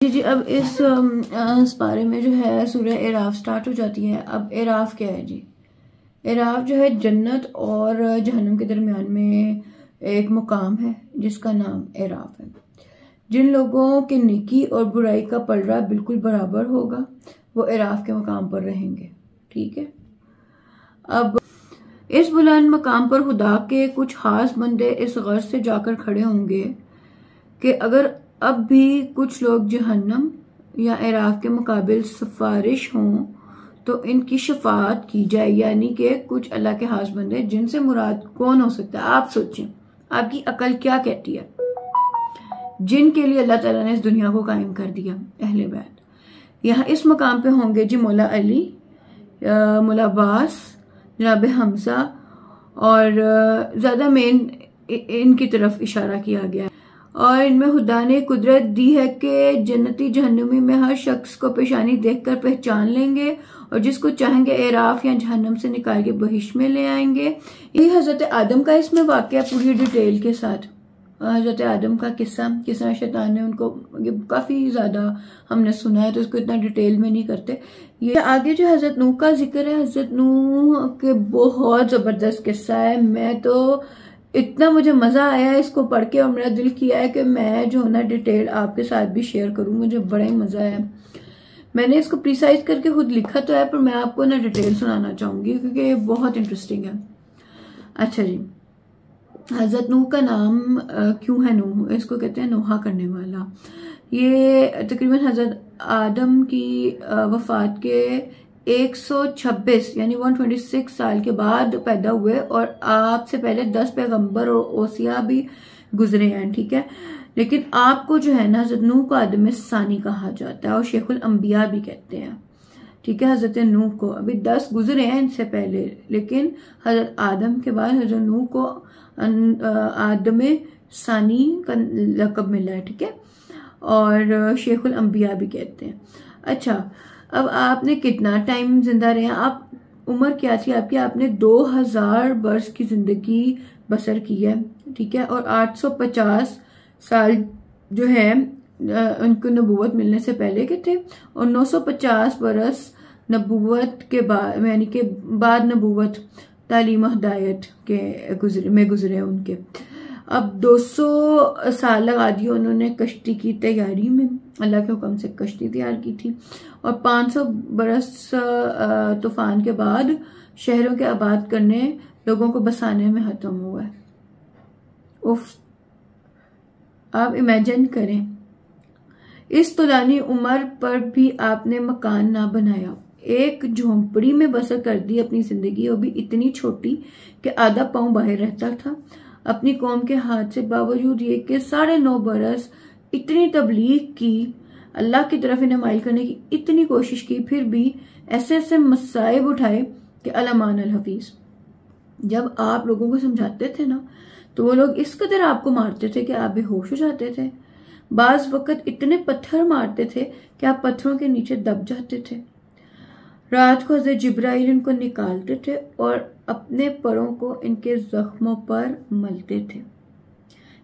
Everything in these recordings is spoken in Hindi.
जी जी। अब इस पारे में जो है सूरह एराफ स्टार्ट हो जाती है। अब एराफ क्या है जी? एराफ जो है जन्नत और जहन्नम के दरमियान में एक मुकाम है जिसका नाम एराफ है। जिन लोगों के नेकी और बुराई का पलड़ा बिल्कुल बराबर होगा वो एराफ के मुकाम पर रहेंगे। ठीक है। अब इस बुलंद मकाम पर खुदा के कुछ खास बंदे इस गर्ज से जाकर खड़े होंगे कि अगर अब भी कुछ लोग जहन्नम या एराफ के मुकाबिल सिफारिश हों तो इनकी शफाअत की जाए। यानी कि कुछ अल्लाह के खास बंदे, जिनसे मुराद कौन हो सकता है? आप सोचें, आपकी अकल क्या कहती है? जिनके लिए अल्लाह ताला ने इस दुनिया को कायम कर दिया, अहले बैत। यहाँ इस मकाम पे होंगे जी मौला अली, मौला अब्बास, जनाब हमजा, और ज्यादा मेन इनकी तरफ इशारा किया गया है। और इनमें खुदा ने कुदरत दी है कि जन्नती जहन्नमी में हर शख्स को पेशानी देखकर पहचान लेंगे और जिसको चाहेंगे एराफ या जहन्नम से निकाल के बहिश में ले आएंगे। ये हजरत आदम का इसमें वाकया पूरी डिटेल के साथ, हजरत आदम का किस्सा, किस तरह शैतान ने उनको, ये काफी ज्यादा हमने सुना है तो इसको इतना डिटेल में नहीं करते। ये आगे जो हजरत नूह का जिक्र है, हजरत नूह के बहुत जबरदस्त किस्सा है। मैं तो इतना मुझे मजा आया इसको पढ़ के और मेरा दिल किया है कि मैं जो ना डिटेल आपके साथ भी शेयर करूं। मुझे बड़ा ही मजा आया। मैंने इसको प्रिसाइज करके खुद लिखा तो है पर मैं आपको ना डिटेल सुनाना चाहूंगी क्योंकि ये बहुत इंटरेस्टिंग है। अच्छा जी, हजरत नूह का नाम क्यों है नूह? इसको कहते हैं नोहा करने वाला। ये तकरीबन हजरत आदम की वफात के 126 यानी 126 साल के बाद पैदा हुए और आपसे पहले 10 पैगंबर और ओसिया भी गुजरे हैं। ठीक है। लेकिन आपको जो है ना हजरत नूह को आदम सानी कहा जाता है और शेखुल अंबिया भी कहते हैं। ठीक है। हजरत नूह को अभी 10 गुजरे हैं इनसे पहले, लेकिन हजरत आदम के बाद हजरत नूह को आदम सानी का लकब मिला है। ठीक है। और शेखुल अंबिया भी कहते हैं। अच्छा, अब आपने कितना टाइम जिंदा रहे? आप उम्र क्या थी आपकी? आपने 2000 वर्ष की जिंदगी बसर की है। ठीक है। और 850 साल जो है उनको नबूवत मिलने से पहले के थे और 950 बरस नबूवत के बाद, यानी कि बाद नबूवत तालीम हिदायत के गुजरे उनके। अब 200 साल लगा दिए उन्होंने कश्ती की तैयारी में, अल्लाह के हुक्म से कश्ती तैयार की थी। और 500 बरस तूफान के बाद शहरों के आबाद करने, लोगों को बसाने में खत्म हुआ है। उफ, आप इमेजिन करें, इस तुलानी उम्र पर भी आपने मकान ना बनाया, एक झोंपड़ी में बसर कर दी अपनी जिंदगी, वो भी इतनी छोटी कि आधा पांव बाहर रहता था। अपनी कौम के हाथ से, बावजूद ये कि 9.5 बरस इतनी तबलीग की, अल्लाह की तरफ इन्हें माइल करने की इतनी कोशिश की, फिर भी ऐसे ऐसे मसाइब उठाए कि अलमान अल हफीज। जब आप लोगों को समझाते थे ना तो वो लोग इस कदर आपको मारते थे कि आप बेहोश हो जाते थे। बाज वक्त इतने पत्थर मारते थे कि आप पत्थरों के नीचे दब जाते थे। रात को हज़रत जिब्राइल इनको निकालते थे और अपने परों को इनके जख्मों पर मलते थे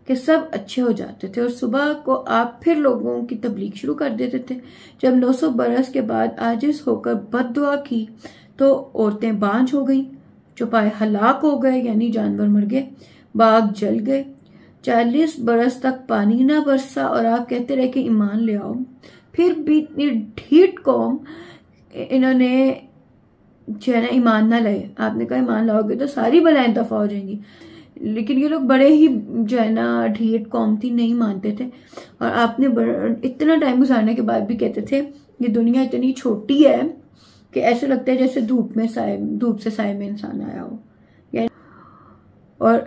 कि सब अच्छे हो जाते थे। और सुबह को आप फिर लोगों की तबलीग शुरू कर देते थे। जब 900 बरस के बाद आजिज होकर बद्दुआ की तो औरतें बांझ हो गई, चौपाए हलाक हो गए यानी जानवर मर गए, बाग जल गए, 40 बरस तक पानी ना बरसा और आप कहते रहे कि ईमान ले आओ। फिर भी इतनी ढीठ कौम, इन्होंने जो है ना ईमान ना लाए। आपने कहा ईमान लाओगे तो सारी बलाएं दफा हो जाएंगी, लेकिन ये लोग बड़े ही जो है ना ढीठ कौम थी, नहीं मानते थे। और आपने इतना टाइम गुजारने के बाद भी कहते थे ये दुनिया इतनी छोटी है कि ऐसे लगता है जैसे धूप से साए में इंसान आया हो। और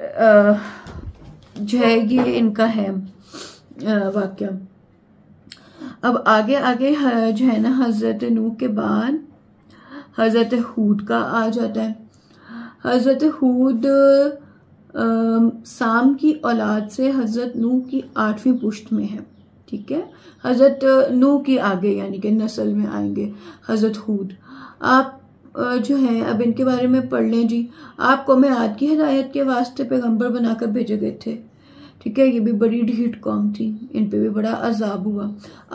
जो है ये इनका है वाक्य। अब आगे आगे जो है ना हजरत नूह के बाद हजरत हूद का आ जाता है। हजरत हूद साम की औलाद से हजरत नूह की 8वीं पुश्त में है। ठीक है। हजरत नूह की आगे यानी कि नस्ल में आएंगे हजरत हूद। आप जो है अब इनके बारे में पढ़ लें जी। आप कौम आद की हिदायत के वास्ते पैगंबर बनाकर भेजे गए थे। ठीक है, ये भी बड़ी ढीठ कौम थी, इन पे भी बड़ा अजाब हुआ।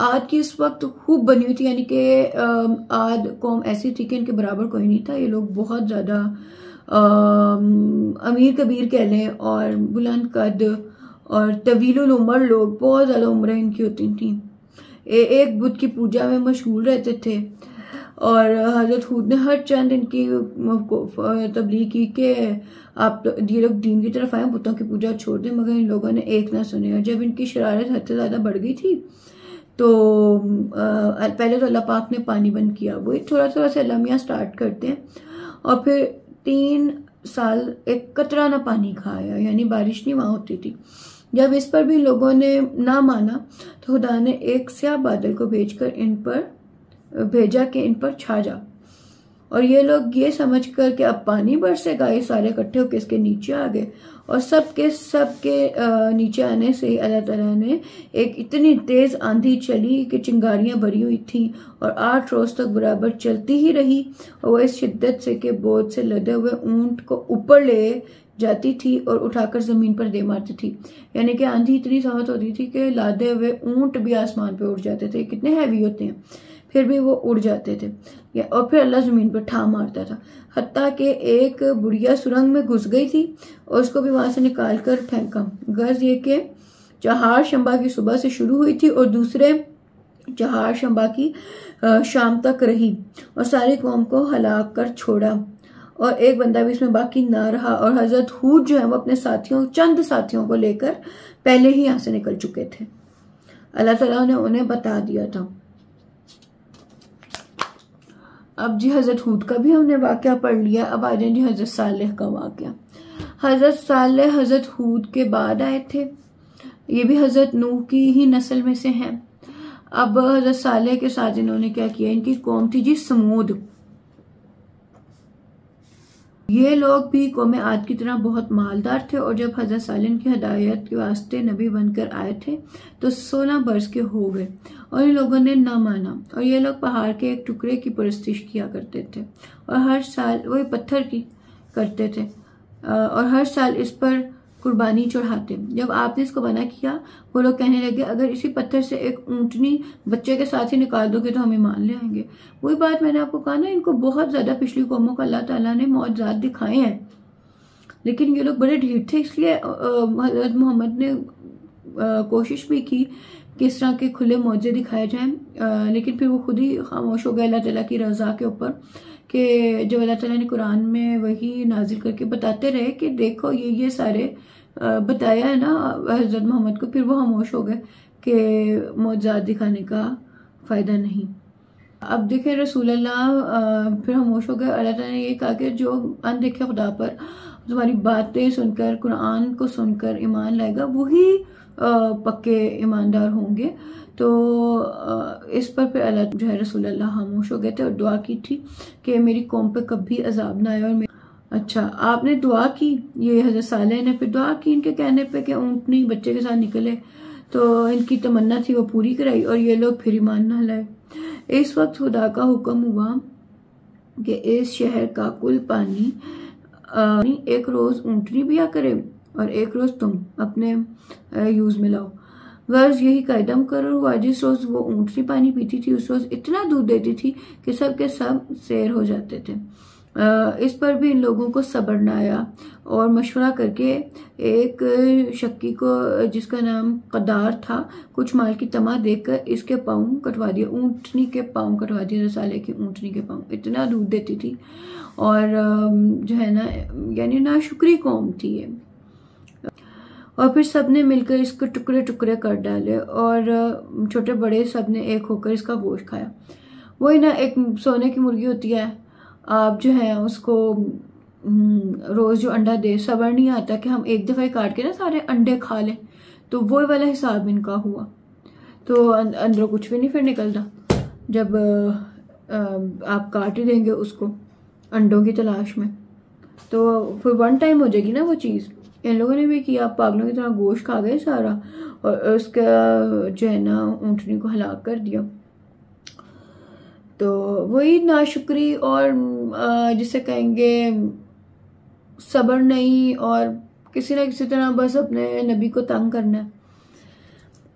आद की इस वक्त खूब बनी हुई थी, यानी कि आद कौम ऐसी थी कि इनके बराबर कोई नहीं था। ये लोग बहुत ज्यादा अमीर कबीर कह लें और बुलंद कद और तवीलुल उम्र लोग, बहुत ज्यादा उम्रें इनकी होती थी। एक बुत की पूजा में मशगूल रहते थे और हजरत हूद ने हर चंद इनकी तबलीग की कि आप ये लोग दीन की तरफ आए, बुतों की पूजा छोड़ दें, मगर इन लोगों ने एक ना सुने। और जब इनकी शरारत हद से ज्यादा बढ़ गई थी तो पहले तो अल्लाह पाक ने पानी बंद किया, वही थोड़ा थोड़ा से लम्हा स्टार्ट करते हैं, और फिर 3 साल एक कतरा ना पानी खाया, यानी बारिश नहीं वहां होती थी। जब इस पर भी लोगों ने ना माना तो खुदा ने एक स्याह बादल को भेजा कि इन पर छा जा, और ये लोग ये समझ कर कि अब पानी बरसेगा, ये सारे इकट्ठे होकर इसके नीचे आ गए। और सबके नीचे आने से ही अल्लाह ताला ने एक इतनी तेज आंधी चली कि चिंगारियां भरी हुई थी और 8 रोज तक बराबर चलती ही रही। और वह इस शिद्दत से कि बोझ से लदे हुए ऊंट को ऊपर ले जाती थी और उठाकर जमीन पर दे मारती थी। यानी कि आंधी इतनी सावत होती थी कि लादे हुए ऊंट भी आसमान पे उड़ जाते थे, कितने हैवी होते हैं, फिर भी वो उड़ जाते थे। और फिर अल्लाह जमीन पर ठा मारता था, हत्ता कि एक बुढ़िया सुरंग में घुस गई थी और उसको भी वहां से निकाल कर फेंका। गर्ज ये कि चहार शंबा की सुबह से शुरू हुई थी और दूसरे चहार शंबा की शाम तक रही और सारी कौम को हलाक कर छोड़ा, और एक बंदा भी इसमें बाकी ना रहा। और हजरत हूद जो है वो अपने चंद साथियों को लेकर पहले ही यहां से निकल चुके थे। अल्लाह ताला ने उन्हें बता दिया था। अब जी हजरत हूद का भी हमने वाकया पढ़ लिया, अब आ जाए जी हजरत सालेह का वाकया। हजरत सालेह हजरत हूद के बाद आए थे, ये भी हजरत नूह की ही नस्ल में से हैं। अब हजरत सालेह के साथ इन्होंने क्या किया, इनकी कौम थी जी समूद। ये लोग भी कौम आद की तरह बहुत मालदार थे, और जब हजरत सालेह की हदायत के वास्ते नबी बनकर आए थे तो 16 बरस के हो गए और इन लोगों ने ना माना। और ये लोग पहाड़ के एक टुकड़े की परस्तिश किया करते थे और हर साल वही पत्थर की करते थे और हर साल इस पर कुर्बानी चढ़ाते। जब आपने इसको बना किया, वो लोग कहने लगे अगर इसी पत्थर से एक ऊंटनी बच्चे के साथ ही निकाल दोगे तो हम ईमान ले आएंगे। वही बात मैंने आपको कहा ना, इनको बहुत ज्यादा पिछली कौमों को अल्लाह ताला ने मौजज़ात दिखाए हैं, लेकिन ये लोग बड़े ढीठ थे। इसलिए हज़रत मोहम्मद ने कोशिश भी की कि इस तरह के खुले मौजे दिखाए जाएं, लेकिन फिर वो खुद ही खामोश हो गए अल्लाह ताला की रजा के ऊपर, कि जब अल्लाह ताला ने कुरान में वही नाजिल करके बताते रहे कि देखो ये सारे बताया है ना हजरत मोहम्मद को, फिर वो खामोश हो गए कि मौजज़ात दिखाने का फायदा नहीं। अब देखें रसूल अल्लाह फिर खामोश हो गए। अल्लाह ताला ने ये कहा कि जो अनदेखे खुदा पर तुम्हारी बातें सुनकर कुरान को सुनकर ईमान लाएगा वही पक्के ईमानदार होंगे। तो इस पर फिर अल्लाह जो है रसूल अल्लाह खामोश हो गए थे और दुआ की थी कि मेरी कौम पे कभी अजाब ना आए। और अच्छा, आपने दुआ की, ये हजरत सालेह ने फिर दुआ की इनके कहने पे कि ऊंटनी बच्चे के साथ निकले, तो इनकी तमन्ना थी वो पूरी कराई और ये लोग फिर ईमान ना लाए। इस वक्त खुदा का हुक्म हुआ कि इस शहर का कुल पानी एक रोज ऊंटनी पिया करे और एक रोज तुम अपने यूज में लाओ। गर्ज यही कायदम करो हुआ। जिस रोज वो ऊंटनी पानी पीती थी उस रोज इतना दूध देती थी कि सब के सब सैर हो जाते थे। इस पर भी इन लोगों को सब्र न आया और मशवरा करके एक शक्की को जिसका नाम कदार था कुछ माल की तमा देकर इसके पाँव कटवा दिए, ऊंटनी के पाँव कटवा दिए। रसाले की ऊंटनी के पाँव, इतना दूध देती थी और जो है ना यानी नाशुक्री कौम थी ये। और फिर सबने मिलकर इसको टुकड़े टुकड़े कर डाले और छोटे बड़े सबने एक होकर इसका गोश्त खाया। वही ना एक सोने की मुर्गी होती है, आप जो है उसको रोज जो अंडा दे, सब्र नहीं आता कि हम एक दफा ही काट के ना सारे अंडे खा लें, तो वही वाला हिसाब इनका हुआ। तो अंदरों कुछ भी नहीं फिर निकलता जब आप काट ही देंगे उसको अंडों की तलाश में, तो फिर वन टाइम हो जाएगी ना वो चीज़। इन लोगों ने भी किया, पागलों की तरह गोश्त खा गए सारा और उसका जो है ना ऊँटनी को हलाक कर दिया। तो वही नाशुक्री और जिसे कहेंगे सब्र नहीं और किसी ना किसी तरह बस अपने नबी को तंग करना है।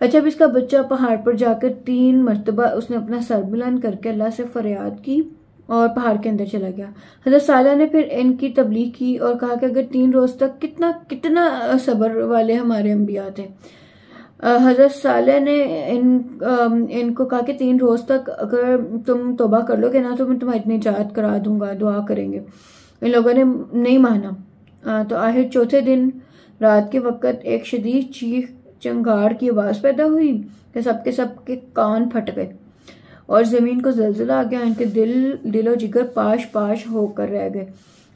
अच्छा, अब इसका बच्चा पहाड़ पर जाकर 3 मरतबा उसने अपना सर बुलंद करके अल्लाह से फरियाद की और पहाड़ के अंदर चला गया। हज़रत सालेह ने फिर इनकी तबलीग की और कहा कि अगर 3 रोज तक कितना सब्र वाले हमारे अंबिया थे। हज़रत सालेह ने इनको कहा कि 3 रोज तक अगर तुम तौबा कर लोगे ना तो मैं तुम्हारी निजात करा दूंगा, दुआ करेंगे। इन लोगों ने नहीं माना। तो आखिर चौथे दिन रात के वक्त एक शदीद चीख चंगाड़ की आवाज़ पैदा हुई कि सबके कान फट गए और ज़मीन को ज़लज़ला आ गया। इनके दिलो जिगर पाश पाश होकर रह गए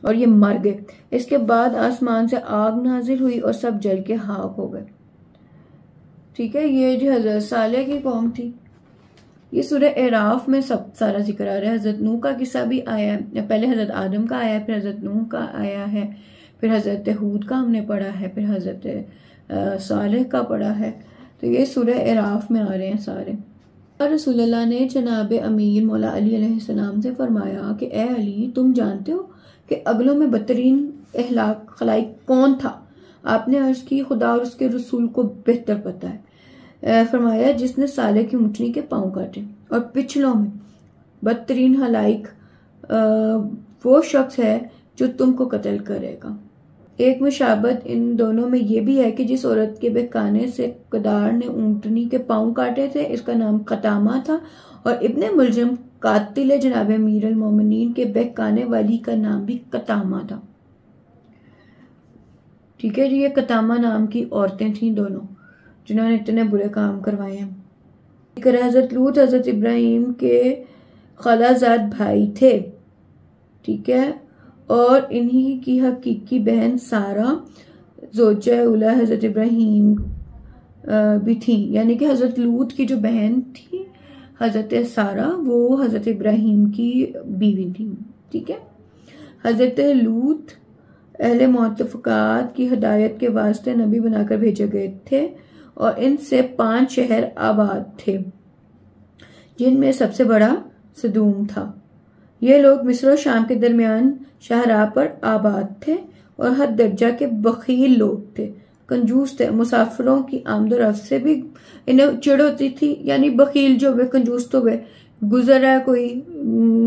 और ये मर गए। इसके बाद आसमान से आग नाजिल हुई और सब जल के खाक हो गए। ठीक है, ये जो हज़रत सालेह की कौम थी। ये सूरह एराफ में सब सारा जिक्र आ रहा है। हज़रत नूह का किस्सा भी आया है, पहले हज़रत आदम का आया है, फिर हज़रत नूह का आया है, फिर हज़रत हूद का हमने पढ़ा है, फिर हज़रत सालेह का पढ़ा है। तो ये सूरह एराफ में आ रहे हैं सारे। और रसूलुल्लाह ने जनाब अमीर मौला अली अलैहिस्सलाम से फरमाया कि ए अली, तुम जानते हो कि अगलों में बदतरीन खलाइक कौन था? आपने अर्ज की, खुदा और उसके रसूल को बेहतर पता है। फरमाया, जिसने साले की मुठनी के पांव काटे। और पिछलों में बदतरीन खलाइक वो शख्स है जो तुमको कत्ल करेगा। एक मुशाबत इन दोनों में ये भी है कि जिस औरत के बहकाने से कदार ने ऊंटनी के पांव काटे थे, इसका नाम कतामा था, और इब्ने मुलजिम कातिल जनाब अमीर अल मोमिनीन के बहकाने वाली का नाम भी कतामा था। ठीक है जी, ये कतामा नाम की औरतें थीं दोनों, जिन्होंने इतने बुरे काम करवाए हैं। हजरत लूत हजरत इब्राहिम के खलाजाद भाई थे। ठीक है, और इन्हीं की हकीकी बहन सारा ज़ोजा उला हजरत इब्राहिम भी थी। यानी कि हजरत लूत की जो बहन थी हजरत सारा, वो हजरत इब्राहिम की बीवी थी। ठीक है, हजरत लूत अहले मुतफ़क़ात की हिदायत के वास्ते नबी बनाकर भेजे गए थे और इनसे 5 शहर आबाद थे, जिनमें सबसे बड़ा सदूम था। ये लोग मिस्र और शाम के दरमियान शाहराह पर आबाद थे और हद दर्जा के बखील लोग थे, कंजूस थे। मुसाफिरों की आमदोरफ्त से भी इन्हें चिढ़ होती थी। यानी बखील जो वे, कंजूस तो वे, गुजर रहा है कोई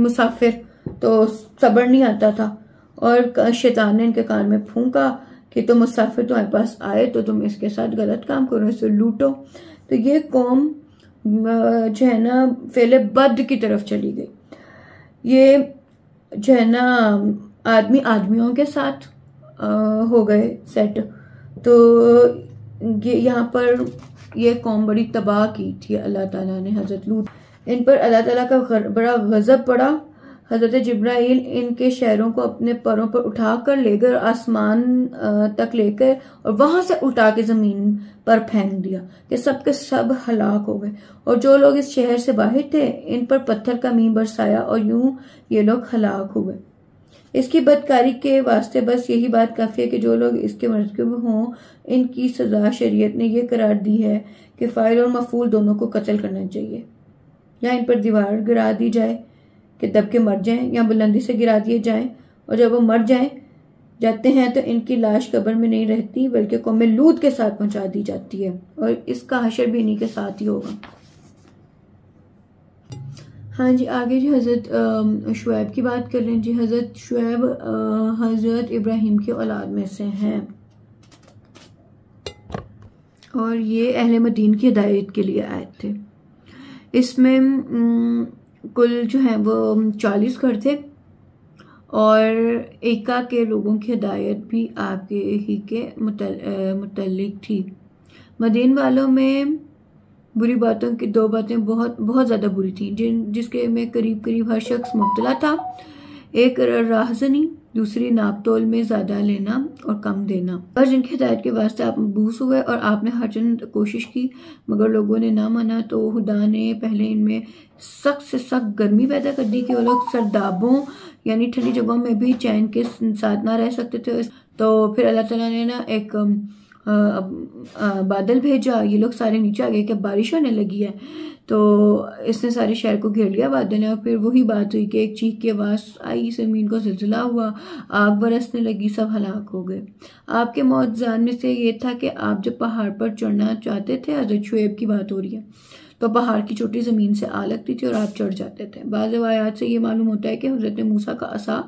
मुसाफिर तो सब्र नहीं आता था, और शैतान ने इनके कान में फूंका कि तो मुसाफिर तुम्हारे पास आए तो तुम इसके साथ गलत काम करो, इसे लूटो। तो ये कौम जो है ना फेले बद की तरफ चली गई। ये जो है ना आदमी आदमियों के साथ हो गए सेट। तो ये यहाँ पर ये कौम बड़ी तबाह की थी अल्लाह ताला ने। हजरत लूत, इन पर अल्लाह ताला का बड़ा गजब पड़ा। हजरत जिब्राइल इनके शहरों को अपने पैरों पर उठाकर लेकर आसमान तक लेकर और वहां से उठा के जमीन पर फेंक दिया कि सबके सब हलाक हो गए। और जो लोग इस शहर से बाहर थे, इन पर पत्थर का मींह बरसाया और यूं ये लोग हलाक हुए। इसकी बदकारी के वास्ते बस यही बात काफी है कि जो लोग इसके मरतकब हों, इनकी सजा शरीयत ने यह करार दी है कि फाइल और मफूल दोनों को कत्ल करना चाहिए, या इन पर दीवार गिरा दी जाए कि दब के मर जाएं, या बुलंदी से गिरा दिए जाएं, और जब वो मर जाते हैं तो इनकी लाश कब्र में नहीं रहती बल्कि कौम लूत के साथ पहुंचा दी जाती है, और इसका हशर भी इन्हीं के साथ ही होगा। हाँ जी, आगे जी हजरत शुएब की बात कर लें जी। हजरत शुएब हजरत इब्राहिम की औलाद में से हैं और ये अहले मदीन की हिदायत के लिए आए थे। इसमें कुल जो है वो 40 घर थे और एका के लोगों की हिदायत भी आपके ही के मुतल्लिक थी। मदीन वालों में बुरी बातों की 2 बातें बहुत बहुत ज़्यादा बुरी थी, जिसके में करीब करीब हर शख्स मुब्तला था। एक राहजनी, दूसरी नापतोल में ज़्यादा लेना और कम देना। और जिनकी हिदायत के वास्ते आप मबूस हुए और आपने हर चंद कोशिश की मगर लोगों ने ना माना, तो खुदा ने पहले इनमें सख्त से सख्त गर्मी पैदा कर दी कि वो लोग सरदाबों यानी ठंडी जगहों में भी चैन के साथ ना रह सकते थे। तो फिर अल्लाह ताला ने ना एक बादल भेजा, ये लोग सारे नीचे आ गए कि बारिश होने लगी है। तो इसने सारे शहर को घेर लिया बादल ने, और फिर वही बात हुई कि एक चीख की आवाज़ आई, ज़मीन को ज़िलज़िला हुआ, आग बरसने लगी, सब हलाक हो गए। आपके मौजज़ान में से ये था कि आप जब पहाड़ पर चढ़ना चाहते थे, हज़रत शुएब की बात हो रही है, तो पहाड़ की चोटी ज़मीन से आ लगती थी और आप चढ़ जाते थे। बाज़ रिवायात से ये मालूम होता है कि हज़रत मूसा का असा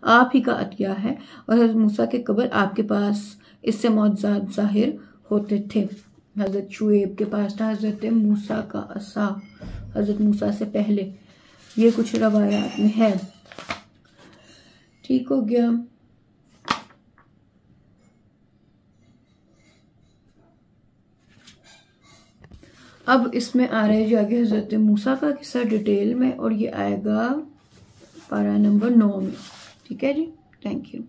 आप ही का अतिया है और हज़रत मूसा के कब्र आपके पास इससे मौजज़ात ज़ाहिर होते थे। हज़रत शुएब के पास था हज़रत मूसा का असा, हज़रत मूसा से पहले, ये कुछ रवायात में है। ठीक हो गया। अब इसमें आ रहा है जो आगे हज़रत मूसा का किस्सा डिटेल में, और ये आएगा पारा नंबर 9 में। ठीक है जी, थैंक यू।